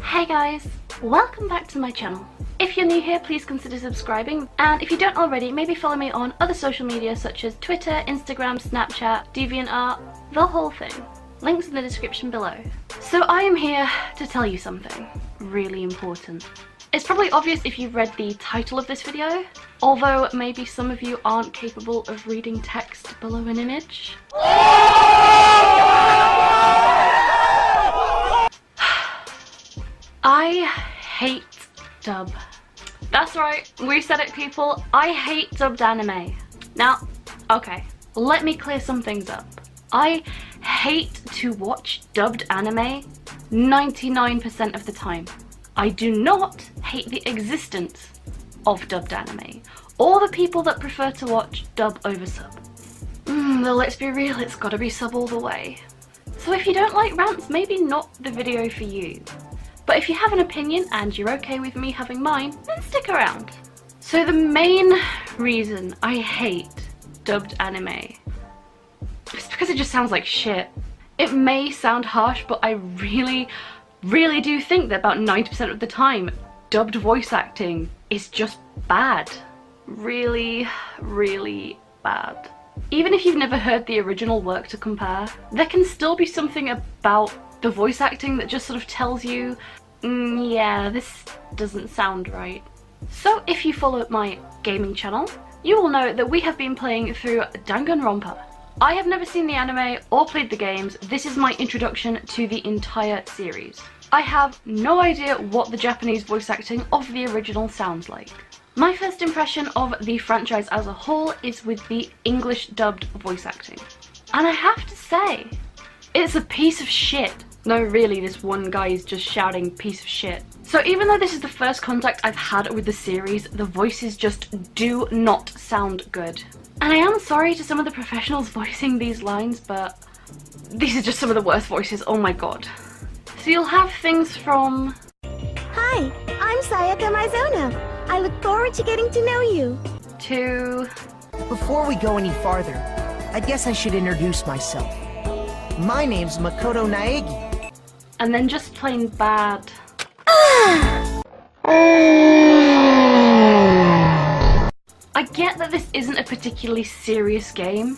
Hey guys, welcome back to my channel. If you're new here, please consider subscribing, and if you don't already, maybe follow me on other social media such as Twitter, Instagram, Snapchat, DeviantArt, the whole thing. Links in the description below. So I am here to tell you something really important. It's probably obvious if you've read the title of this video, although maybe some of you aren't capable of reading text below an image. I hate dub. That's right, we said it people, I hate dubbed anime. Now, okay, let me clear some things up. I hate to watch dubbed anime 99% of the time. I do not hate the existence of dubbed anime, or the people that prefer to watch dub over sub. Though let's be real, it's gotta be sub all the way. So if you don't like rants, maybe not the video for you. But if you have an opinion and you're okay with me having mine, then stick around. So the main reason I hate dubbed anime is because it just sounds like shit. It may sound harsh, but I really do think that about 90% of the time, dubbed voice acting is just bad. Really bad. Even if you've never heard the original work to compare, there can still be something about the voice acting that just sort of tells you, yeah, this doesn't sound right. So if you follow my gaming channel, you will know that we have been playing through Danganronpa. I have never seen the anime or played the games. This is my introduction to the entire series. I have no idea what the Japanese voice acting of the original sounds like. My first impression of the franchise as a whole is with the English dubbed voice acting. And I have to say, it's a piece of shit. No, really, this one guy is just shouting piece of shit. So even though this is the first contact I've had with the series, the voices just do not sound good. And I am sorry to some of the professionals voicing these lines, but these are just some of the worst voices, oh my god. So you'll have things from... Hi, I'm Sayaka Mizuna. I look forward to getting to know you. To... Before we go any farther, I guess I should introduce myself. My name's Makoto Naegi. And then just plain bad. I get that this isn't a particularly serious game,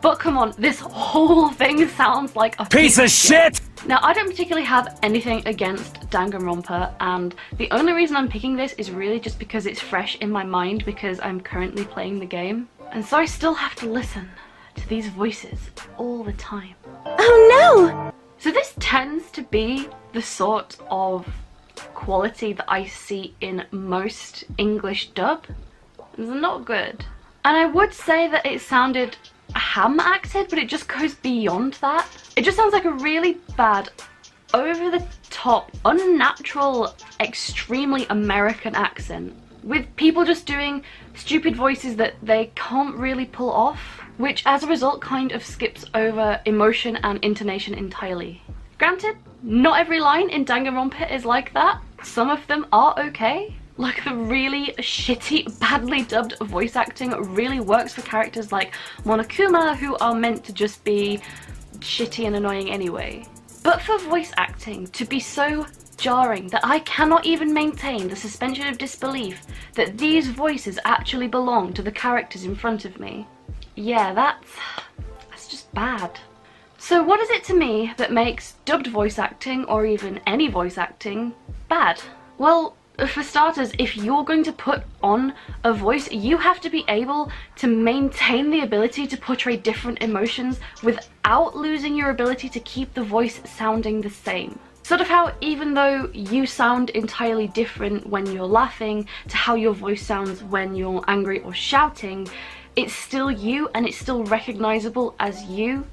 but come on, this whole thing sounds like a piece of shit! Now, I don't particularly have anything against Danganronpa, and the only reason I'm picking this is really just because it's fresh in my mind because I'm currently playing the game. And so I still have to listen to these voices all the time. Oh no! So this tends to be the sort of quality that I see in most English dub. It's not good. And I would say that it sounded ham acted, but it just goes beyond that. It just sounds like a really bad, over the top, unnatural, extremely American accent, with people just doing stupid voices that they can't really pull off, which as a result kind of skips over emotion and intonation entirely. Granted, not every line in Danganronpa is like that. Some of them are okay. Like the really shitty, badly dubbed voice acting really works for characters like Monokuma, who are meant to just be shitty and annoying anyway. But for voice acting to be so jarring that I cannot even maintain the suspension of disbelief that these voices actually belong to the characters in front of me, yeah, that's just bad. So what is it to me that makes dubbed voice acting, or even any voice acting, bad? Well, for starters, if you're going to put on a voice, you have to be able to maintain the ability to portray different emotions without losing your ability to keep the voice sounding the same. Sort of how even though you sound entirely different when you're laughing to how your voice sounds when you're angry or shouting, it's still you and it's still recognizable as you.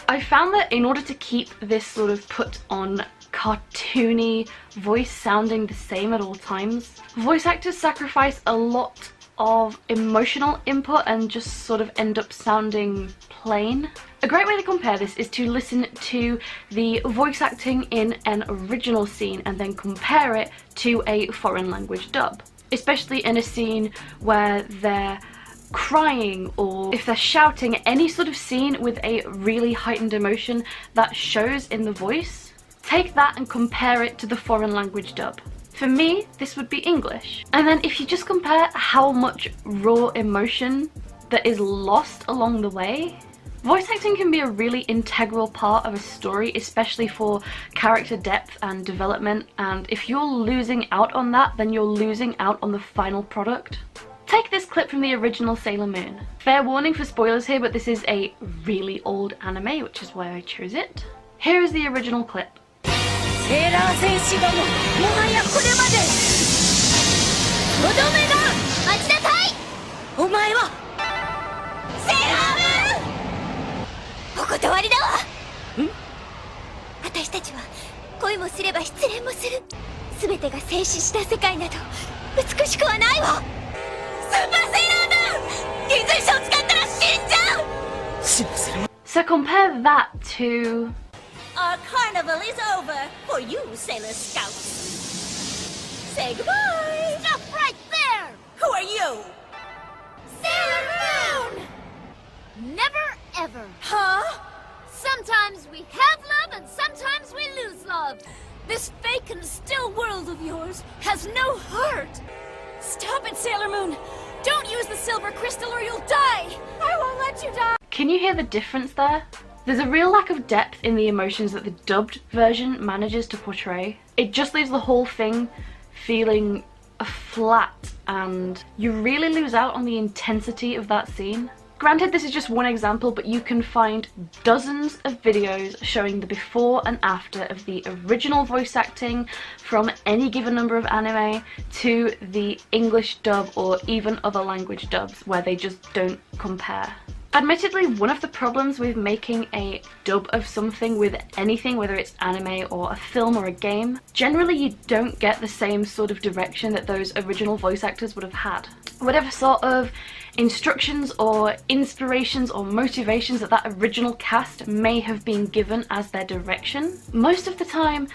I found that in order to keep this sort of put on cartoony voice sounding the same at all times, voice actors sacrifice a lot of emotional input and just sort of end up sounding plain. A great way to compare this is to listen to the voice acting in an original scene and then compare it to a foreign language dub, especially in a scene where they're crying or if they're shouting, any sort of scene with a really heightened emotion that shows in the voice. Take that and compare it to the foreign language dub. For me, this would be English. And then if you just compare how much raw emotion that is lost along the way, voice acting can be a really integral part of a story, especially for character depth and development, and if you're losing out on that, then you're losing out on the final product. Take this clip from the original Sailor Moon. Fair warning for spoilers here, but this is a really old anime, which is why I chose it. Here is the original clip. セーラー戦士ども、もはやこれまで。とどめだ。待ちなさい。お前はセーラームーン。お断りだわ。私たちは恋もすれば失恋もする。すべてが静止した世界など美しくはないわ。スーパーセーラームーン。銀髄書を使ったら死んじゃう。So compare that to... Our carnival is over for you, Sailor Scouts. Say goodbye. Stop right there. Who are you? Sailor Moon! Never ever. Huh? Sometimes we have love and sometimes we lose love. This fake and still world of yours has no heart. Stop it, Sailor Moon. Don't use the silver crystal or you'll die. I won't let you die. Can you hear the difference there? There's a real lack of depth in the emotions that the dubbed version manages to portray. It just leaves the whole thing feeling flat, and you really lose out on the intensity of that scene. Granted, this is just one example, but you can find dozens of videos showing the before and after of the original voice acting from any given number of anime to the English dub or even other language dubs where they just don't compare. Admittedly, one of the problems with making a dub of something with anything, whether it's anime or a film or a game, generally you don't get the same sort of direction that those original voice actors would have had. Whatever sort of instructions or inspirations or motivations that that original cast may have been given as their direction, most of the time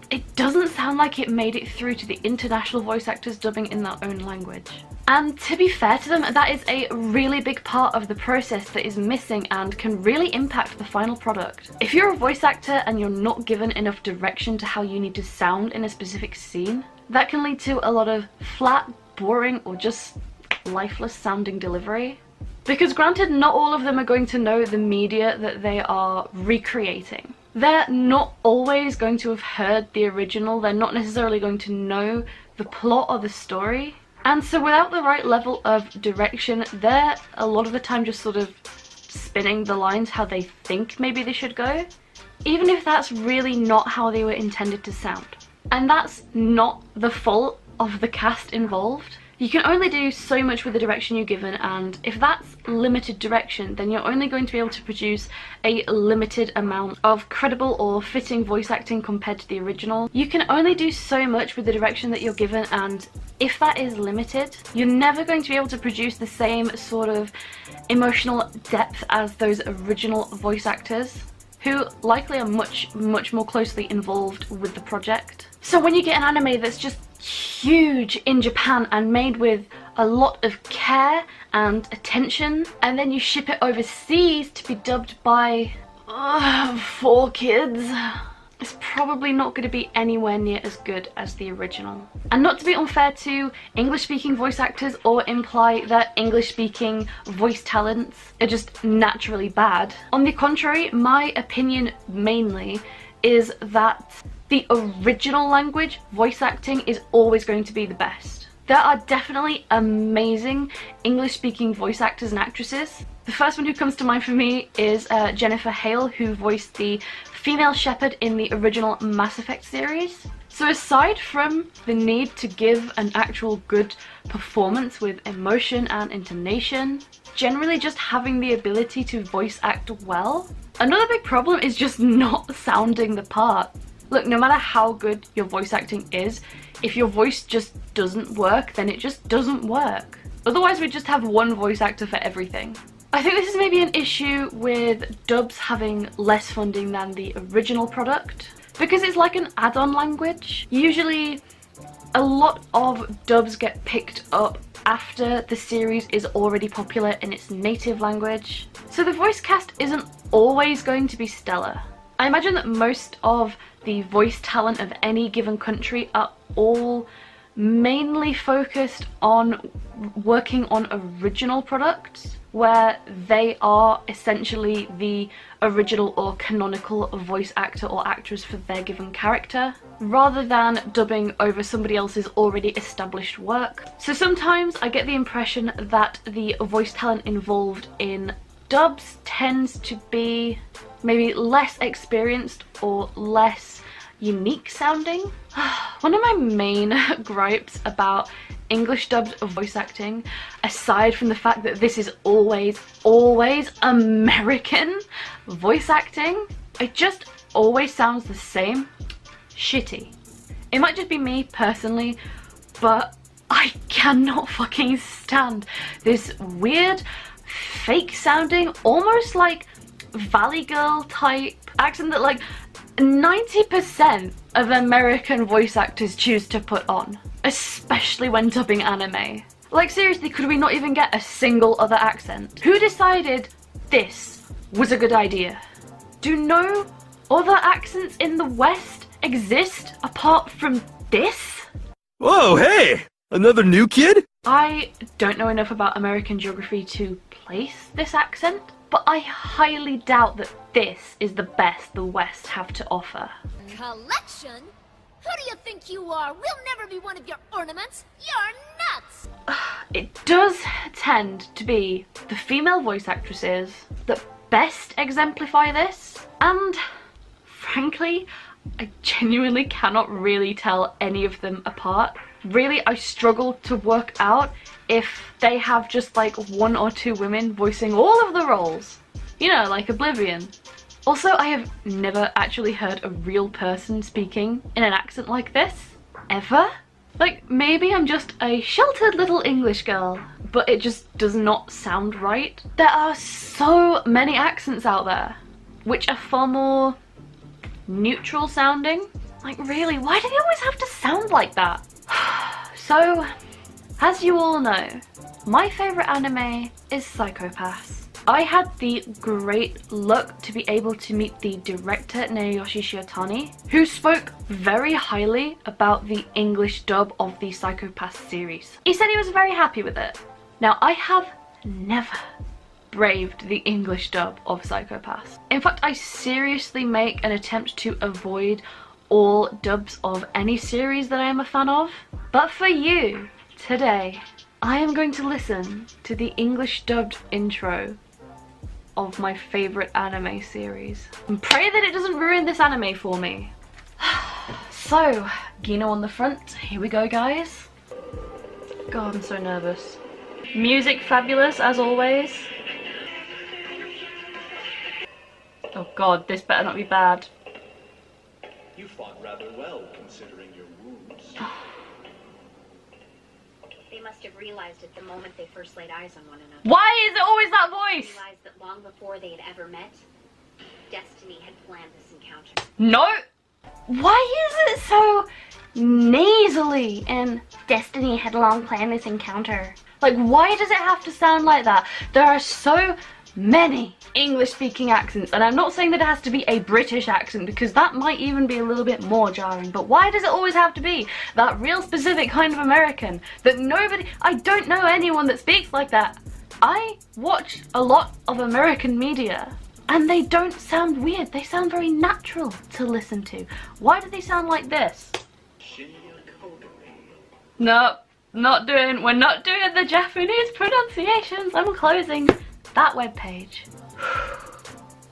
it doesn't sound like it made it through to the international voice actors dubbing in their own language. And to be fair to them, that is a really big part of the process that is missing and can really impact the final product. If you're a voice actor and you're not given enough direction to how you need to sound in a specific scene, that can lead to a lot of flat, boring, or just lifeless sounding delivery. Because granted, not all of them are going to know the media that they are recreating. They're not always going to have heard the original, they're not necessarily going to know the plot or the story. And so without the right level of direction, they're a lot of the time just sort of spinning the lines how they think maybe they should go, even if that's really not how they were intended to sound. And that's not the fault of the cast involved. You can only do so much with the direction you're given, and if that's limited direction, then you're only going to be able to produce a limited amount of credible or fitting voice acting compared to the original. You can only do so much with the direction that you're given, and if that is limited, you're never going to be able to produce the same sort of emotional depth as those original voice actors, who likely are much more closely involved with the project. So when you get an anime that's just huge in Japan and made with a lot of care and attention, and then you ship it overseas to be dubbed by 4 kids, it's probably not going to be anywhere near as good as the original. And not to be unfair to English-speaking voice actors or imply that English-speaking voice talents are just naturally bad. On the contrary, my opinion mainly is that the original language voice acting is always going to be the best. There are definitely amazing English-speaking voice actors and actresses. The first one who comes to mind for me is Jennifer Hale, who voiced the female Shepard in the original Mass Effect series. So aside from the need to give an actual good performance with emotion and intonation, generally just having the ability to voice act well, another big problem is just not sounding the part. Look, no matter how good your voice acting is, if your voice just doesn't work, then it just doesn't work. Otherwise, we just have one voice actor for everything. I think this is maybe an issue with dubs having less funding than the original product, because it's like an add-on language. Usually, a lot of dubs get picked up after the series is already popular in its native language, so the voice cast isn't always going to be stellar. I imagine that most of the voice talent of any given country are all mainly focused on working on original products, where they are essentially the original or canonical voice actor or actress for their given character, rather than dubbing over somebody else's already established work. So sometimes I get the impression that the voice talent involved in dubs tends to be maybe less experienced or less unique sounding. One of my main gripes about English dubbed voice acting, aside from the fact that this is always American voice acting, it just always sounds the same. Shitty. It might just be me personally, but I cannot fucking stand this weird, fake sounding, almost like Valley Girl type accent that like 90% of American voice actors choose to put on, especially when dubbing anime. Like seriously, could we not even get a single other accent? Who decided this was a good idea? Do no other accents in the West exist apart from this? Whoa, hey! Another new kid? I don't know enough about American geography to place this accent, but I highly doubt that this is the best the West have to offer. Collection? Who do you think you are? We'll never be one of your ornaments. You're nuts! It does tend to be the female voice actresses that best exemplify this, and frankly, I genuinely cannot really tell any of them apart. Really, I struggle to work out if they have just like one or two women voicing all of the roles. You know, like Oblivion. Also, I have never actually heard a real person speaking in an accent like this, ever. Like, maybe I'm just a sheltered little English girl, but it just does not sound right. There are so many accents out there, which are far more neutral sounding. Like really, why do they always have to sound like that? So, as you all know, my favourite anime is Psycho-Pass. I had the great luck to be able to meet the director Naoyoshi Shiotani, who spoke very highly about the English dub of the Psycho-Pass series. He said he was very happy with it. Now, I have never braved the English dub of Psycho-Pass. In fact, I seriously make an attempt to avoid all dubs of any series that I am a fan of. But for you, today, I am going to listen to the English dubbed intro of my favourite anime series and pray that it doesn't ruin this anime for me. So, Gino on the front, here we go guys. God, I'm so nervous. Music fabulous as always. Oh god, this better not be bad. You fought rather well, considering your wounds. They must have realized it the moment they first laid eyes on one another. Why is it always that voice? Realized that long before they had ever met, Destiny had planned this encounter. No! Why is it so nasally and Destiny had long planned this encounter. like, why does it have to sound like that? There are so many English speaking accents, and I'm not saying that it has to be a British accent because that might even be a little bit more jarring, but why does it always have to be that real specific kind of American that I don't know anyone that speaks like that. I watch a lot of American media and they don't sound weird, they sound very natural to listen to. Why do they sound like this? No, we're not doing the Japanese pronunciations. I'm closing that webpage.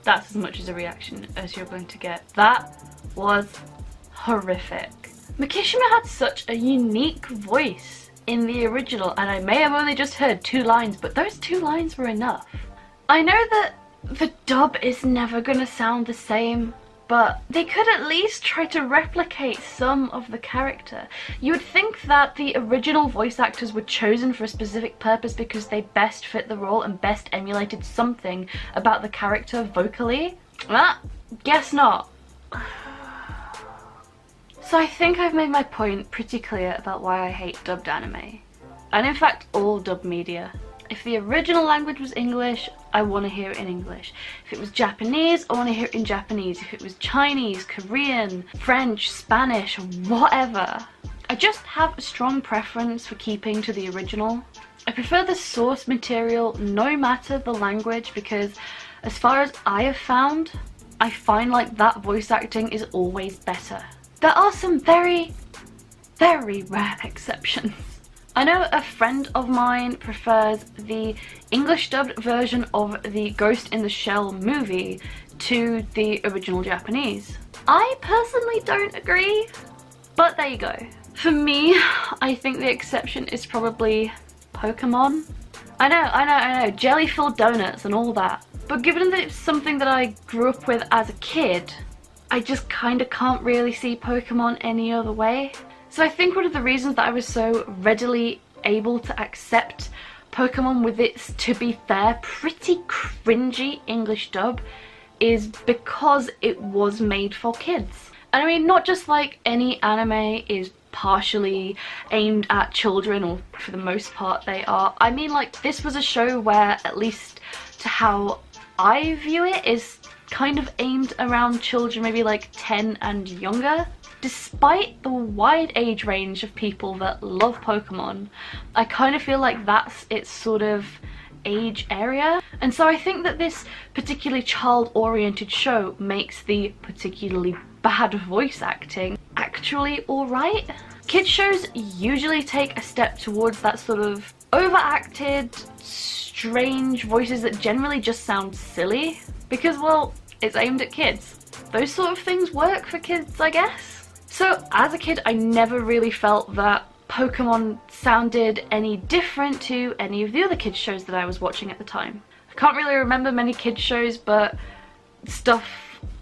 That's as much as a reaction as you're going to get. That was horrific. Mikishima had such a unique voice in the original, and I may have only just heard 2 lines, but those 2 lines were enough. I know that the dub is never gonna sound the same, but they could at least try to replicate some of the character. You would think that the original voice actors were chosen for a specific purpose because they best fit the role and best emulated something about the character vocally. Guess not. So I think I've made my point pretty clear about why I hate dubbed anime. And in fact, all dubbed media. If the original language was English, I want to hear it in English. If it was Japanese, I want to hear it in Japanese. If it was Chinese, Korean, French, Spanish, whatever. I just have a strong preference for keeping to the original. I prefer the source material no matter the language, because as far as I have found, I find like that voice acting is always better. There are some very, very rare exceptions. I know a friend of mine prefers the English dubbed version of the Ghost in the Shell movie to the original Japanese. I personally don't agree, but there you go. For me, I think the exception is probably Pokemon. I know, jelly-filled donuts and all that. But given that it's something that I grew up with as a kid, I just kind of can't really see Pokemon any other way. So I think one of the reasons that I was so readily able to accept Pokemon with its, to be fair, pretty cringy English dub is because it was made for kids. And I mean, not just like any anime is partially aimed at children, or for the most part they are. I mean, like, this was a show where, at least to how I view it, is kind of aimed around children, maybe like 10 and younger. Despite the wide age range of people that love Pokemon, I kind of feel like that's its sort of age area. And so I think that this particularly child-oriented show makes the particularly bad voice acting actually alright. Kids shows usually take a step towards that sort of overacted, strange voices that generally just sound silly, because, well, it's aimed at kids. Those sort of things work for kids, I guess. So as a kid, I never really felt that Pokemon sounded any different to any of the other kids shows that I was watching at the time. I can't really remember many kids shows, but stuff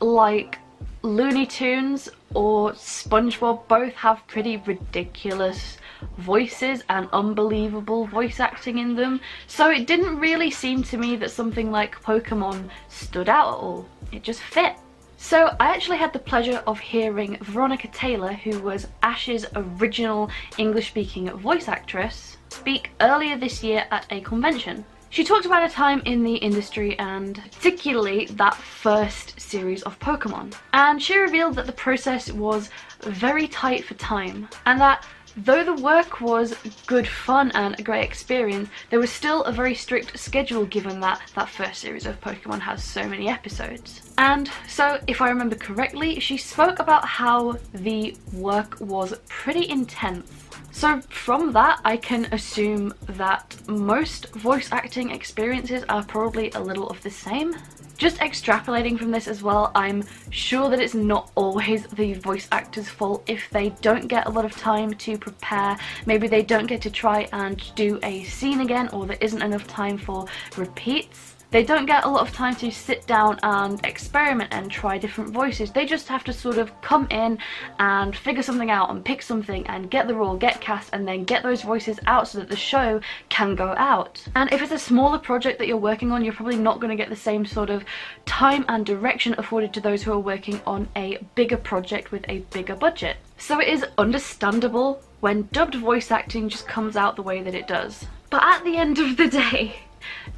like Looney Tunes or SpongeBob both have pretty ridiculous voices and unbelievable voice acting in them, so it didn't really seem to me that something like Pokemon stood out at all. It just fit. So I actually had the pleasure of hearing Veronica Taylor, who was Ash's original English-speaking voice actress, speak earlier this year at a convention. She talked about her time in the industry and particularly that first series of Pokemon. And she revealed that the process was very tight for time, and that though the work was good fun and a great experience, there was still a very strict schedule, given that that first series of Pokemon has so many episodes. And so, if I remember correctly, she spoke about how the work was pretty intense. So from that, I can assume that most voice acting experiences are probably a little of the same. Just extrapolating from this as well, I'm sure that it's not always the voice actor's fault if they don't get a lot of time to prepare. Maybe they don't get to try and do a scene again, or there isn't enough time for repeats. They don't get a lot of time to sit down and experiment and try different voices. They just have to sort of come in and figure something out and pick something and get the role, get cast, and then get those voices out so that the show can go out. And if it's a smaller project that you're working on, you're probably not going to get the same sort of time and direction afforded to those who are working on a bigger project with a bigger budget. So it is understandable when dubbed voice acting just comes out the way that it does. But at the end of the day,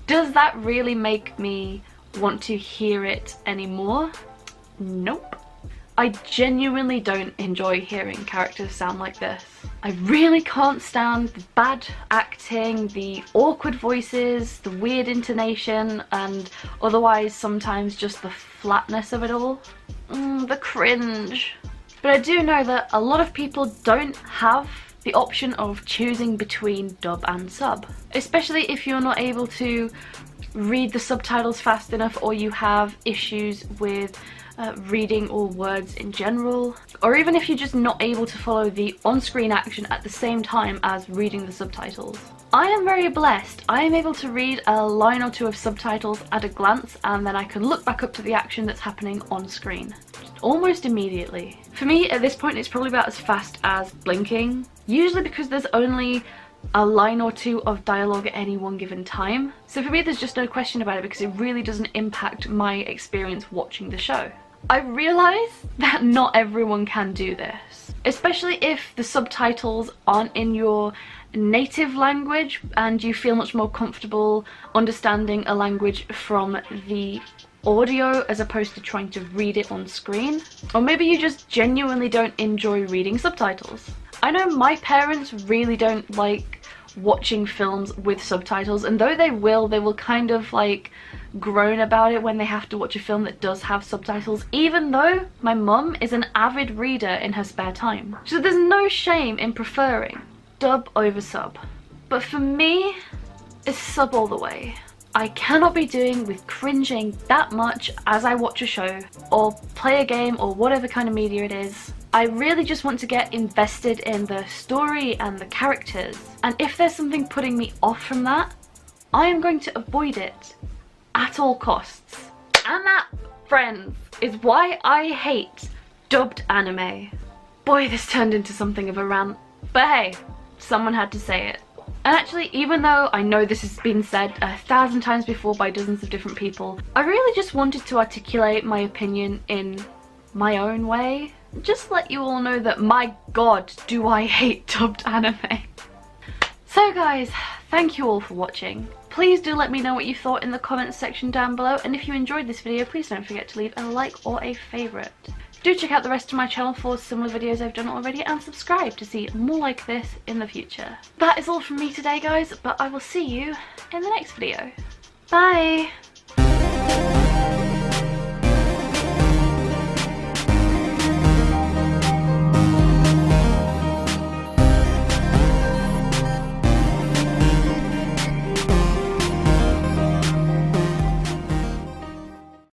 does that really make me want to hear it anymore? Nope. I genuinely don't enjoy hearing characters sound like this. I really can't stand the bad acting, the awkward voices, the weird intonation, and otherwise sometimes just the flatness of it all. The cringe. But I do know that a lot of people don't have the option of choosing between dub and sub, especially if you're not able to read the subtitles fast enough, or you have issues with reading all words in general, or even if you're just not able to follow the on-screen action at the same time as reading the subtitles. I am very blessed. I am able to read a line or two of subtitles at a glance, and then I can look back up to the action that's happening on screen almost immediately. For me, at this point, it's probably about as fast as blinking, usually because there's only a line or two of dialogue at any one given time. So for me, there's just no question about it, because it really doesn't impact my experience watching the show. I realise that not everyone can do this, especially if the subtitles aren't in your native language and you feel much more comfortable understanding a language from the audio as opposed to trying to read it on screen. Or maybe you just genuinely don't enjoy reading subtitles. I know my parents really don't like watching films with subtitles, and though they will kind of like groan about it when they have to watch a film that does have subtitles, even though my mum is an avid reader in her spare time. So there's no shame in preferring dub over sub. But for me, it's sub all the way. I cannot be doing with cringing that much as I watch a show or play a game or whatever kind of media it is. I really just want to get invested in the story and the characters, and if there's something putting me off from that, I am going to avoid it at all costs. And that, friends, is why I hate dubbed anime. Boy, this turned into something of a rant, but hey, someone had to say it. And actually, even though I know this has been said 1,000 times before by dozens of different people, I really just wanted to articulate my opinion in my own way. Just let you all know that, my god, do I hate dubbed anime. So guys, thank you all for watching. Please do let me know what you thought in the comments section down below, and if you enjoyed this video, please don't forget to leave a like or a favourite. Do check out the rest of my channel for similar videos I've done already, and subscribe to see more like this in the future. That is all from me today guys, but I will see you in the next video. Bye!